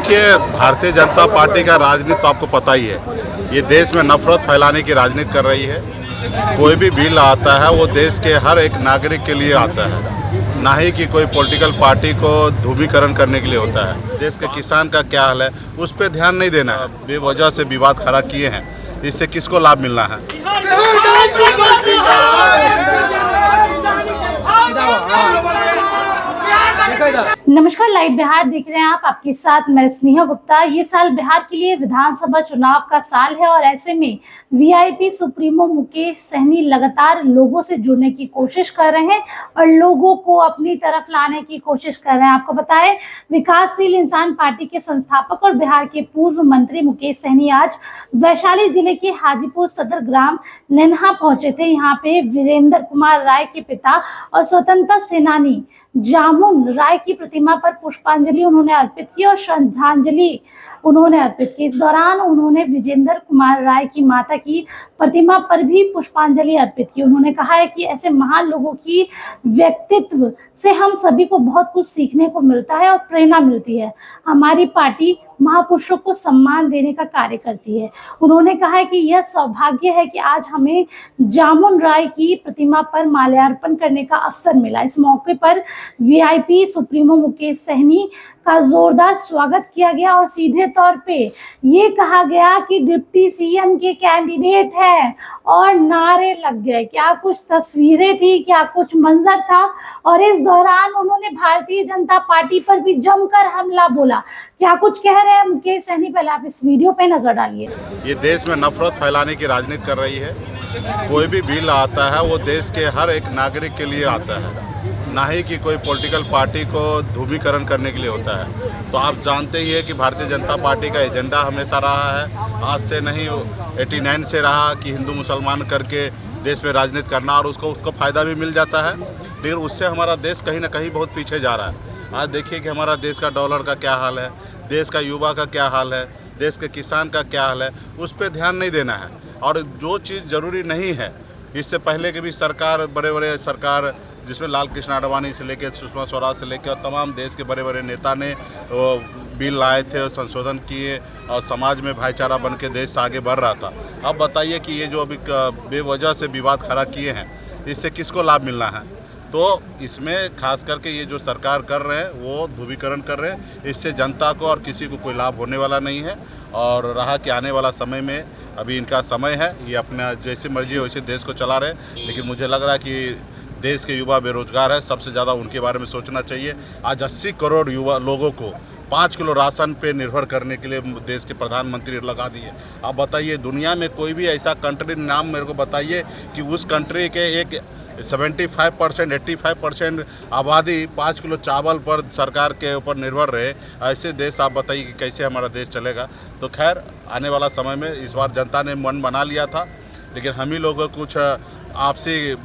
देखिए, भारतीय जनता पार्टी का राजनीति तो आपको पता ही है। ये देश में नफरत फैलाने की राजनीति कर रही है। कोई भी बिल आता है वो देश के हर एक नागरिक के लिए आता है, ना ही कि कोई पॉलिटिकल पार्टी को ध्रुवीकरण करने के लिए होता है। देश के किसान का क्या हाल है उस पर ध्यान नहीं देना है। बेवजह से विवाद खड़ा किए हैं, इससे किसको लाभ मिलना है? नमस्कार, लाइव बिहार देख रहे हैं आप। आपके साथ मैं स्नेहा गुप्ता। ये साल बिहार के लिए विधानसभा चुनाव का साल है और ऐसे में वीआईपी सुप्रीमो मुकेश सहनी लगातार लोगों से जुड़ने की कोशिश कर रहे हैं और लोगों को अपनी तरफ लाने की कोशिश कर रहे हैं। आपको बताएं, विकासशील इंसान पार्टी के संस्थापक और बिहार के पूर्व मंत्री मुकेश सहनी आज वैशाली जिले के हाजीपुर सदर ग्राम नैन्हा पहुंचे थे। यहाँ पे वीरेंद्र कुमार राय के पिता और स्वतंत्रता सेनानी जामुन राय की प्रतिमा पर पुष्पांजलि उन्होंने अर्पित की और श्रद्धांजलि उन्होंने अर्पित की। इस दौरान उन्होंने विजेंद्र कुमार राय की माता की प्रतिमा पर भी पुष्पांजलि अर्पित की। उन्होंने कहा है कि ऐसे महान लोगों की व्यक्तित्व से हम सभी को बहुत कुछ सीखने को मिलता है और प्रेरणा मिलती है। हमारी पार्टी महापुरुषों को सम्मान देने का कार्य करती है। उन्होंने कहा है कि यह सौभाग्य है कि आज हमें जामुन राय की प्रतिमा पर माल्यार्पण करने का अवसर मिला। इस मौके पर वीआईपी सुप्रीमो मुकेश सहनी का जोरदार स्वागत किया गया और सीधे तौर पे ये कहा गया कि डिप्टी सीएम के कैंडिडेट हैं और नारे लग गए। क्या कुछ तस्वीरें थी, क्या कुछ मंजर था। और इस दौरान उन्होंने भारतीय जनता पार्टी पर भी जमकर हमला बोला। क्या कुछ कह रहे हैं मुकेश सहनी, पहले आप इस वीडियो पे नजर डालिए। ये देश में नफरत फैलाने की राजनीति कर रही है। कोई भी बिल आता है वो देश के हर एक नागरिक के लिए आता है, ना ही कि कोई पॉलिटिकल पार्टी को ध्रुवीकरण करने के लिए होता है। तो आप जानते ही है कि भारतीय जनता पार्टी का एजेंडा हमेशा रहा है, आज से नहीं 89 से रहा कि हिंदू मुसलमान करके देश में राजनीति करना, और उसको फ़ायदा भी मिल जाता है। लेकिन उससे हमारा देश कहीं ना कहीं बहुत पीछे जा रहा है। आज देखिए कि हमारा देश का डॉलर का क्या हाल है, देश का युवा का क्या हाल है, देश के किसान का क्या हाल है, उस पर ध्यान नहीं देना है। और जो चीज़ ज़रूरी नहीं है, इससे पहले के भी सरकार, बड़े बड़े सरकार जिसमें लाल कृष्ण आडवाणी से लेकर सुषमा स्वराज से लेकर और तमाम देश के बड़े बड़े नेता ने बिल लाए थे और संशोधन किए और समाज में भाईचारा बन के देश आगे बढ़ रहा था। अब बताइए कि ये जो अभी बेवजह से विवाद खड़ा किए हैं, इससे किसको लाभ मिलना है? तो इसमें खास करके ये जो सरकार कर रहे हैं वो ध्रुवीकरण कर रहे हैं। इससे जनता को और किसी को कोई लाभ होने वाला नहीं है। और रहा कि आने वाला समय में, अभी इनका समय है, ये अपना जैसी मर्जी है वैसे देश को चला रहे हैं। लेकिन मुझे लग रहा है कि देश के युवा बेरोजगार है, सबसे ज़्यादा उनके बारे में सोचना चाहिए। आज 80 करोड़ युवा लोगों को 5 किलो राशन पे निर्भर करने के लिए देश के प्रधानमंत्री लगा दिए। आप बताइए, दुनिया में कोई भी ऐसा कंट्री नाम मेरे को बताइए कि उस कंट्री के एक 75% 85% आबादी 5 किलो चावल पर सरकार के ऊपर निर्भर रहे। ऐसे देश आप बताइए कि कैसे हमारा देश चलेगा। तो खैर, आने वाला समय में इस बार जनता ने मन बना लिया था, लेकिन हम ही लोगों को कुछ आपसी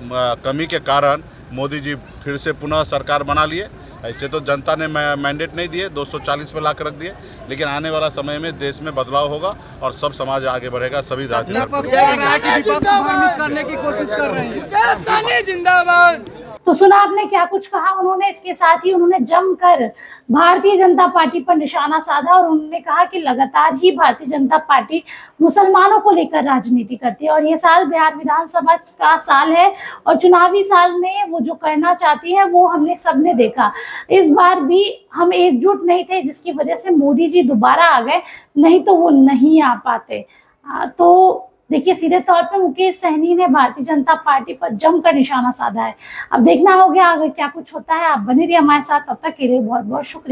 कमी के कारण मोदी जी फिर से पुनः सरकार बना लिए। ऐसे तो जनता ने मैंडेट नहीं दिए, 240 पे ला कर रख दिए। लेकिन आने वाला समय में देश में बदलाव होगा और सब समाज आगे बढ़ेगा। सभी करने की कोशिश कर रहे हैं। जिंदाबाद। तो सुना आपने क्या कुछ कहा उन्होंने। इसके साथ ही उन्होंने जमकर भारतीय जनता पार्टी पर निशाना साधा और उन्होंने कहा कि लगातार ही भारतीय जनता पार्टी मुसलमानों को लेकर राजनीति करती है और ये साल बिहार विधानसभा का साल है और चुनावी साल में वो जो करना चाहती है वो हमने सबने देखा। इस बार भी हम एकजुट नहीं थे, जिसकी वजह से मोदी जी दोबारा आ गए, नहीं तो वो नहीं आ पाते। तो देखिए, सीधे तौर पे मुकेश सहनी ने भारतीय जनता पार्टी पर जमकर निशाना साधा है। अब देखना होगा आगे क्या कुछ होता है। आप बने रहिए हमारे साथ, तब तक के लिए बहुत बहुत शुक्रिया।